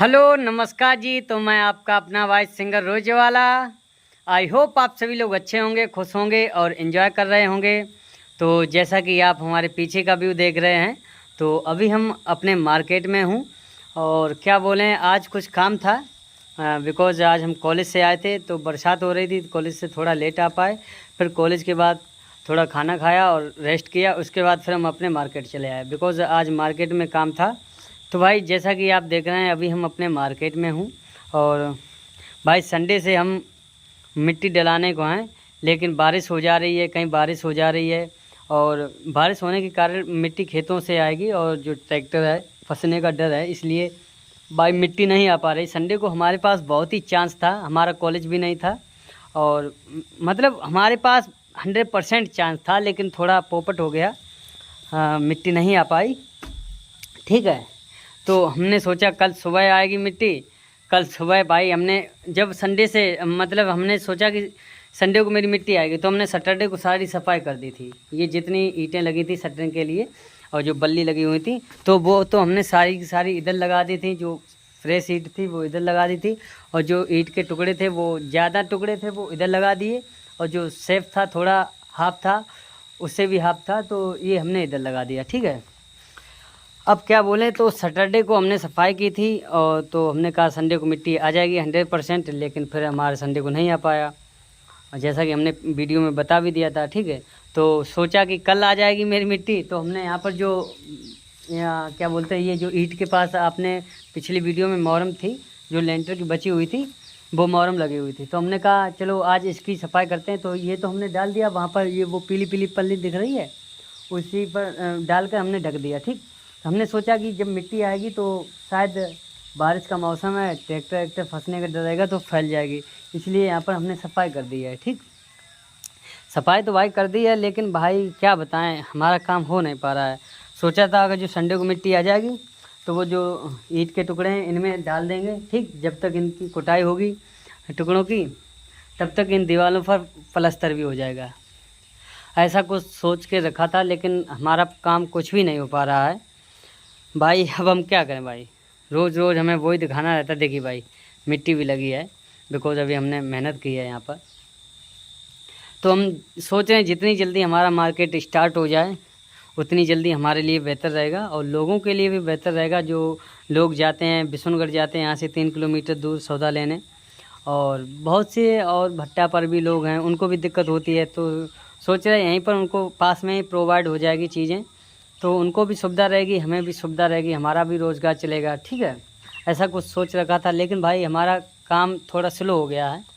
Hello नमस्कार जी। तो मैं आपका अपना वॉइस सिंगर रोजेवाला। आई होप आप सभी लोग अच्छे होंगे, खुश होंगे और एंजॉय कर रहे होंगे। तो जैसा कि आप हमारे पीछे का व्यू देख रहे हैं, तो अभी हम अपने मार्केट में हूँ। और क्या बोलें, आज कुछ काम था बिकॉज़ आज हम कॉलेज से आए थे, तो बरसात हो रही थी, कॉलेज से थोड़ा लेट आ पाए। फिर कॉलेज के बाद थोड़ा खाना खाया और रेस्ट किया, उसके बाद फिर हम अपने मार्केट चले आए बिकॉज़ आज मार्केट में काम था। तो भाई जैसा कि आप देख रहे हैं, अभी हम अपने मार्केट में हूँ। और भाई संडे से हम मिट्टी डलाने को हैं, लेकिन बारिश हो जा रही है, कहीं बारिश हो जा रही है। और बारिश होने के कारण मिट्टी खेतों से आएगी और जो ट्रैक्टर है फंसने का डर है, इसलिए भाई मिट्टी नहीं आ पा रही। संडे को हमारे पास बहुत ही चांस था, हमारा कॉलेज भी नहीं था और मतलब हमारे पास 100% चांस था, लेकिन थोड़ा पोपट हो गया, मिट्टी नहीं आ पाई। ठीक है, तो हमने सोचा कल सुबह आएगी मिट्टी। कल सुबह भाई हमने जब संडे से मतलब हमने सोचा कि संडे को मेरी मिट्टी आएगी, तो हमने सैटरडे को सारी सफाई कर दी थी। ये जितनी ईंटें लगी थी सटने के लिए और जो बल्ली लगी हुई थी, तो वो तो हमने सारी की सारी इधर लगा दी थी। जो फ्रेश ईंट थी वो इधर लगा दी थी, और जो ईंट के टुकड़े थे, वो ज़्यादा टुकड़े थे, वो इधर लगा दिए। और जो सेफ था, थोड़ा हाफ था, उससे भी हाफ था, तो ये हमने इधर लगा दिया। ठीक है, अब क्या बोलें, तो सैटरडे को हमने सफाई की थी और तो हमने कहा संडे को मिट्टी आ जाएगी 100%, लेकिन फिर हमारे संडे को नहीं आ पाया, और जैसा कि हमने वीडियो में बता भी दिया था। ठीक है, तो सोचा कि कल आ जाएगी मेरी मिट्टी। तो हमने यहाँ पर जो क्या बोलते हैं, ये जो ईंट के पास आपने पिछली वीडियो में मोरम थी, जो लेंटर की बची हुई थी, वो मोरम लगी हुई थी, तो हमने कहा चलो आज इसकी सफाई करते हैं। तो ये तो हमने डाल दिया वहाँ पर, ये वो पीली पीली पल्ली दिख रही है, उसी पर डालकर हमने ढक दिया। ठीक, हमने सोचा कि जब मिट्टी आएगी तो शायद बारिश का मौसम है, ट्रैक्टर वैक्टर फंसने का डर रहेगा तो फैल जाएगी, इसलिए यहाँ पर हमने सफाई कर दी है। ठीक, सफाई तो भाई कर दी है, लेकिन भाई क्या बताएं, हमारा काम हो नहीं पा रहा है। सोचा था अगर जो संडे को मिट्टी आ जाएगी तो वो जो ईंट के टुकड़े हैं इनमें डाल देंगे। ठीक, जब तक इनकी कुटाई होगी टुकड़ों की, तब तक इन दीवारों पर प्लास्टर भी हो जाएगा। ऐसा कुछ सोच के रखा था, लेकिन हमारा काम कुछ भी नहीं हो पा रहा है भाई। अब हम क्या करें भाई, रोज़ रोज़ हमें वही दिखाना रहता है। देखिए भाई, मिट्टी भी लगी है बिकॉज अभी हमने मेहनत की है यहाँ पर। तो हम सोच रहे हैं जितनी जल्दी हमारा मार्केट स्टार्ट हो जाए उतनी जल्दी हमारे लिए बेहतर रहेगा, और लोगों के लिए भी बेहतर रहेगा। जो लोग जाते हैं, बिशनगढ़ जाते हैं यहाँ से 3 किलोमीटर दूर सौदा लेने, और बहुत से और भट्टा पर भी लोग हैं, उनको भी दिक्कत होती है। तो सोच रहे हैं यहीं पर उनको पास में ही प्रोवाइड हो जाएगी चीज़ें, तो उनको भी सुविधा रहेगी, हमें भी सुविधा रहेगी, हमारा भी रोज़गार चलेगा। ठीक है, ऐसा कुछ सोच रखा था, लेकिन भाई हमारा काम थोड़ा स्लो हो गया है।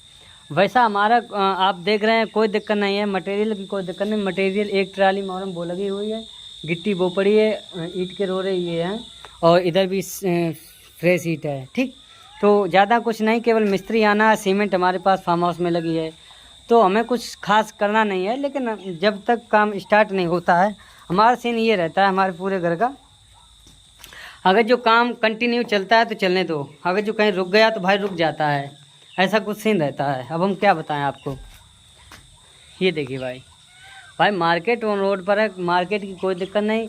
वैसा हमारा आप देख रहे हैं कोई दिक्कत नहीं है, मटेरियल की कोई दिक्कत नहीं। मटेरियल एक ट्राली मोरम वो लगी हुई है, गिट्टी वो पड़ी है, ईंट के रोड़े ये हैं, और इधर भी फ्रेश ईंट है। ठीक, तो ज़्यादा कुछ नहीं, केवल मिस्त्री आना है। सीमेंट हमारे पास फार्म हाउस में लगी है, तो हमें कुछ खास करना नहीं है। लेकिन जब तक काम स्टार्ट नहीं होता है, हमारा सीन ये रहता है हमारे पूरे घर का, अगर जो काम कंटिन्यू चलता है तो चलने दो, अगर जो कहीं रुक गया तो भाई रुक जाता है, ऐसा कुछ सीन रहता है। अब हम क्या बताएं आपको। ये देखिए भाई, भाई मार्केट ऑन रोड पर है, मार्केट की कोई दिक्कत नहीं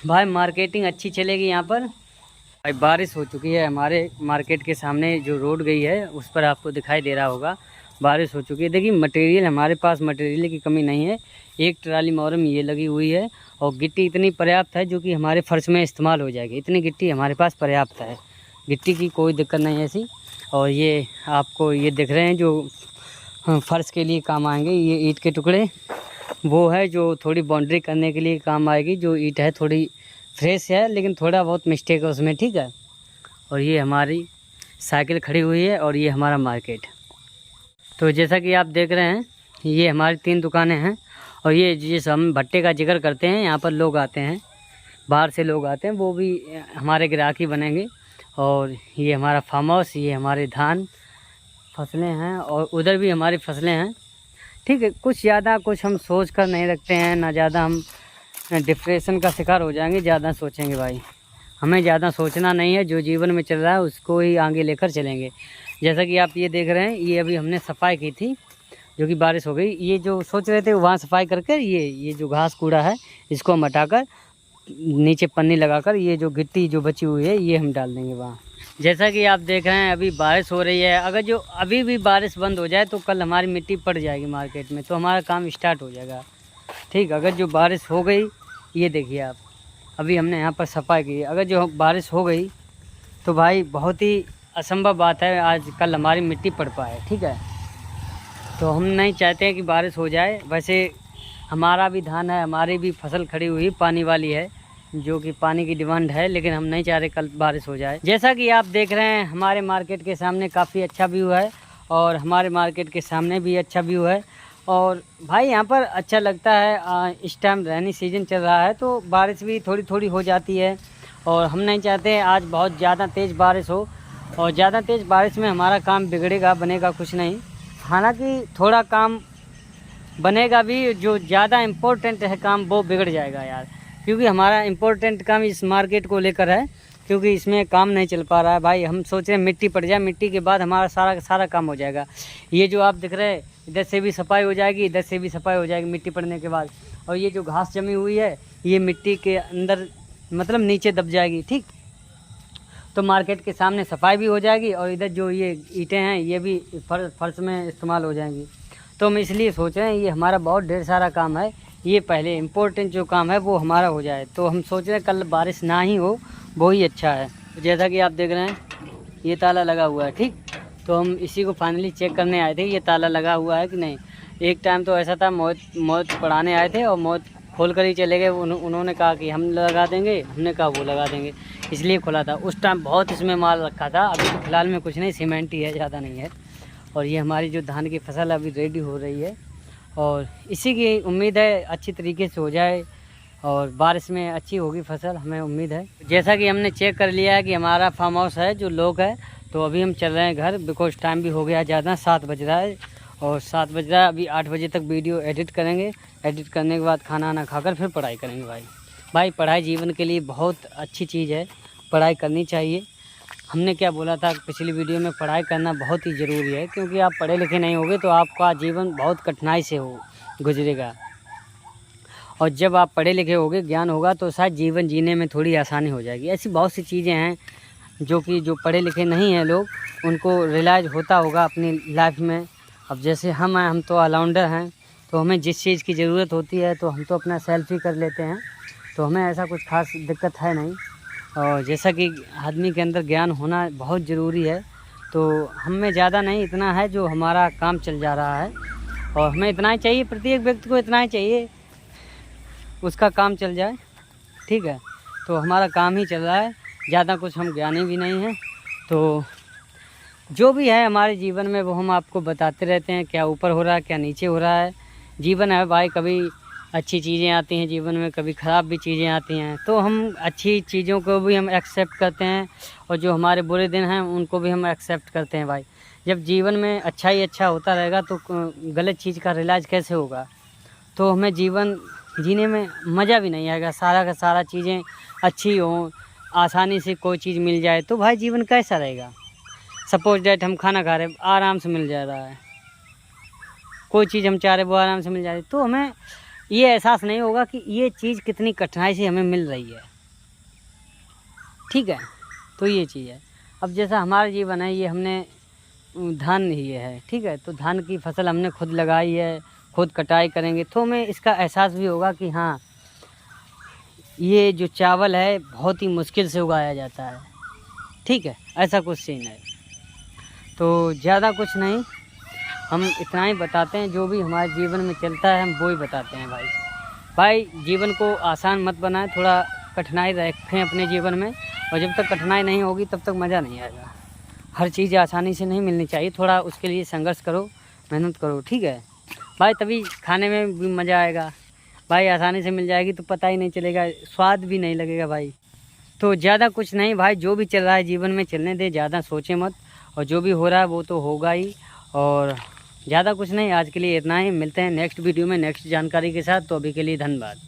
भाई, मार्केटिंग अच्छी चलेगी यहाँ पर। भाई बारिश हो चुकी है, हमारे मार्केट के सामने जो रोड गई है उस पर आपको दिखाई दे रहा होगा, बारिश हो चुकी है। देखिए मटेरियल हमारे पास, मटेरियल की कमी नहीं है। एक ट्राली मोरम ये लगी हुई है, और गिट्टी इतनी पर्याप्त है जो कि हमारे फर्श में इस्तेमाल हो जाएगी। इतनी गिट्टी हमारे पास पर्याप्त है, गिट्टी की कोई दिक्कत नहीं है ऐसी। और ये आपको ये दिख रहे हैं जो फर्श के लिए काम आएंगे, ये ईंट के टुकड़े वो है जो थोड़ी बाउंड्री करने के लिए काम आएगी। जो ईंट है थोड़ी फ्रेश है, लेकिन थोड़ा बहुत मिस्टेक है उसमें। ठीक है, और ये हमारी साइकिल खड़ी हुई है, और ये हमारा मार्केट। तो जैसा कि आप देख रहे हैं, ये हमारी 3 दुकानें हैं, और ये जिस हम भट्टे का जिक्र करते हैं, यहाँ पर लोग आते हैं, बाहर से लोग आते हैं, वो भी हमारे ग्राहक ही बनेंगे। और ये हमारा फार्म हाउस, ये हमारे धान फसलें हैं, और उधर भी हमारी फसलें हैं। ठीक है, कुछ ज़्यादा कुछ हम सोच कर नहीं रखते हैं, ना ज़्यादा हम डिप्रेशन का शिकार हो जाएंगे ज़्यादा सोचेंगे भाई। हमें ज़्यादा सोचना नहीं है, जो जीवन में चल रहा है उसको ही आगे लेकर चलेंगे। जैसा कि आप ये देख रहे हैं, ये अभी हमने सफाई की थी, जो कि बारिश हो गई। ये जो सोच रहे थे वहाँ सफाई करके ये जो घास कूड़ा है इसको हम हटाकर नीचे पन्नी लगाकर ये जो गिट्टी जो बची हुई है ये हम डाल देंगे वहाँ। जैसा कि आप देख रहे हैं अभी बारिश हो रही है। अगर जो अभी भी बारिश बंद हो जाए तो कल हमारी मिट्टी पड़ जाएगी मार्केट में, तो हमारा काम स्टार्ट हो जाएगा। ठीक, अगर जो बारिश हो गई, ये देखिए आप, अभी हमने यहाँ पर सफाई की, अगर जो बारिश हो गई तो भाई बहुत ही असंभव बात है आज कल हमारी मिट्टी पड़ पाए। ठीक है, तो हम नहीं चाहते हैं कि बारिश हो जाए। वैसे हमारा भी धान है, हमारी भी फसल खड़ी हुई पानी वाली है, जो कि पानी की डिमांड है, लेकिन हम नहीं चाह रहे कल बारिश हो जाए। जैसा कि आप देख रहे हैं हमारे मार्केट के सामने काफ़ी अच्छा व्यू है और हमारे मार्केट के सामने भी अच्छा व्यू है। और भाई यहाँ पर अच्छा लगता है। इस टाइम रेनी सीजन चल रहा है तो बारिश भी थोड़ी थोड़ी हो जाती है और हम नहीं चाहते आज बहुत ज़्यादा तेज़ बारिश हो, और ज़्यादा तेज़ बारिश में हमारा काम बिगड़ेगा, बनेगा कुछ नहीं। हालांकि थोड़ा काम बनेगा भी, जो ज़्यादा इम्पोर्टेंट है काम वो बिगड़ जाएगा यार, क्योंकि हमारा इम्पोर्टेंट काम इस मार्केट को लेकर है, क्योंकि इसमें काम नहीं चल पा रहा है भाई। हम सोच रहे हैं मिट्टी पड़ जाए, मिट्टी के बाद हमारा सारा काम हो जाएगा। ये जो आप दिख रहे हैं इधर से भी सफाई हो जाएगी, इधर से भी सफाई हो जाएगी मिट्टी पड़ने के बाद। और ये जो घास जमी हुई है ये मिट्टी के अंदर मतलब नीचे दब जाएगी। ठीक, तो मार्केट के सामने सफाई भी हो जाएगी और इधर जो ये ईंटें हैं ये भी फर्श में इस्तेमाल हो जाएंगी। तो हम इसलिए सोच रहे हैं ये हमारा बहुत ढेर सारा काम है, ये पहले इम्पोर्टेंट जो काम है वो हमारा हो जाए। तो हम सोच रहे हैं कल बारिश ना ही हो, वो ही अच्छा है। जैसा कि आप देख रहे हैं ये ताला लगा हुआ है। ठीक, तो हम इसी को फाइनली चेक करने आए थे ये ताला लगा हुआ है कि नहीं। एक टाइम तो ऐसा था मौत पढ़ाने आए थे और मौत खोल कर ही चले गए। उन्होंने कहा कि हम लगा देंगे, हमने कहा वो लगा देंगे, इसलिए खुला था। उस टाइम बहुत इसमें माल रखा था, अभी तो फिलहाल में कुछ नहीं, सीमेंट ही है, ज़्यादा नहीं है। और ये हमारी जो धान की फसल अभी रेडी हो रही है और इसी की उम्मीद है अच्छी तरीके से हो जाए और बारिश में अच्छी होगी फसल, हमें उम्मीद है। जैसा कि हमने चेक कर लिया है कि हमारा फार्म हाउस है जो लोग है, तो अभी हम चल रहे हैं घर, बिकॉज टाइम भी हो गया ज़्यादा, 7 बज रहा है और 7 बज रहा है। अभी 8 बजे तक वीडियो एडिट करेंगे, एडिट करने के बाद खाना वाना खाकर फिर पढ़ाई करेंगे। भाई पढ़ाई जीवन के लिए बहुत अच्छी चीज़ है, पढ़ाई करनी चाहिए। हमने क्या बोला था पिछली वीडियो में, पढ़ाई करना बहुत ही ज़रूरी है, क्योंकि आप पढ़े लिखे नहीं होगे तो आपका जीवन बहुत कठिनाई से गुजरेगा। और जब आप पढ़े लिखे होगे, ज्ञान होगा, तो शायद जीवन जीने में थोड़ी आसानी हो जाएगी। ऐसी बहुत सी चीज़ें हैं जो पढ़े लिखे नहीं हैं लोग, उनको रियलाइज़ होता होगा अपनी लाइफ में। अब जैसे हम तो ऑलराउंडर हैं, तो हमें जिस चीज़ की ज़रूरत होती है तो हम तो अपना सेल्फ ही कर लेते हैं, तो हमें ऐसा कुछ खास दिक्कत है नहीं। और जैसा कि आदमी के अंदर ज्ञान होना बहुत ज़रूरी है, तो हमें ज़्यादा नहीं, इतना है जो हमारा काम चल जा रहा है और हमें इतना ही चाहिए, प्रत्येक व्यक्ति को इतना ही चाहिए, उसका काम चल जाए। ठीक है, तो हमारा काम ही चल रहा है, ज़्यादा कुछ हम ज्ञानी भी नहीं हैं। तो जो भी है हमारे जीवन में वो हम आपको बताते रहते हैं, क्या ऊपर हो रहा है क्या नीचे हो रहा है। जीवन है भाई, कभी अच्छी चीज़ें आती हैं जीवन में, कभी ख़राब भी चीज़ें आती हैं, तो हम अच्छी चीज़ों को भी हम एक्सेप्ट करते हैं और जो हमारे बुरे दिन हैं उनको भी हम एक्सेप्ट करते हैं। भाई जब जीवन में अच्छा ही अच्छा होता रहेगा तो गलत चीज़ का रिलाज कैसे होगा, तो हमें जीवन जीने में मज़ा भी नहीं आएगा। सारा का सारा चीज़ें अच्छी हों, आसानी से कोई चीज़ मिल जाए तो भाई जीवन कैसा रहेगा। सपोज डैट हम खाना खा रहे हैं, आराम से मिल जा रहा है, कोई चीज़ हम चाह रहे वो आराम से मिल जा रही, तो हमें ये एहसास नहीं होगा कि ये चीज़ कितनी कठिनाई से हमें मिल रही है। ठीक है, तो ये चीज़ है। अब जैसा हमारा जीवन है, ये हमने धान ही है, ठीक है, तो धान की फसल हमने खुद लगाई है, खुद कटाई करेंगे, तो हमें इसका एहसास भी होगा कि हाँ ये जो चावल है बहुत ही मुश्किल से उगाया जाता है। ठीक है, ऐसा कुछ सीन है। तो ज़्यादा कुछ नहीं, हम इतना ही बताते हैं, जो भी हमारे जीवन में चलता है हम वो ही बताते हैं। भाई जीवन को आसान मत बनाएं, थोड़ा कठिनाई रखें अपने जीवन में, और जब तक कठिनाई नहीं होगी तब तक मज़ा नहीं आएगा। हर चीज़ आसानी से नहीं मिलनी चाहिए, थोड़ा उसके लिए संघर्ष करो, मेहनत करो। ठीक है भाई, तभी खाने में भी मज़ा आएगा। भाई आसानी से मिल जाएगी तो पता ही नहीं चलेगा, स्वाद भी नहीं लगेगा भाई। तो ज़्यादा कुछ नहीं भाई, जो भी चल रहा है जीवन में चलने दे, ज़्यादा सोचें मत, और जो भी हो रहा है वो तो होगा ही। और ज़्यादा कुछ नहीं, आज के लिए इतना ही। मिलते हैं नेक्स्ट वीडियो में नेक्स्ट जानकारी के साथ। तो अभी के लिए धन्यवाद।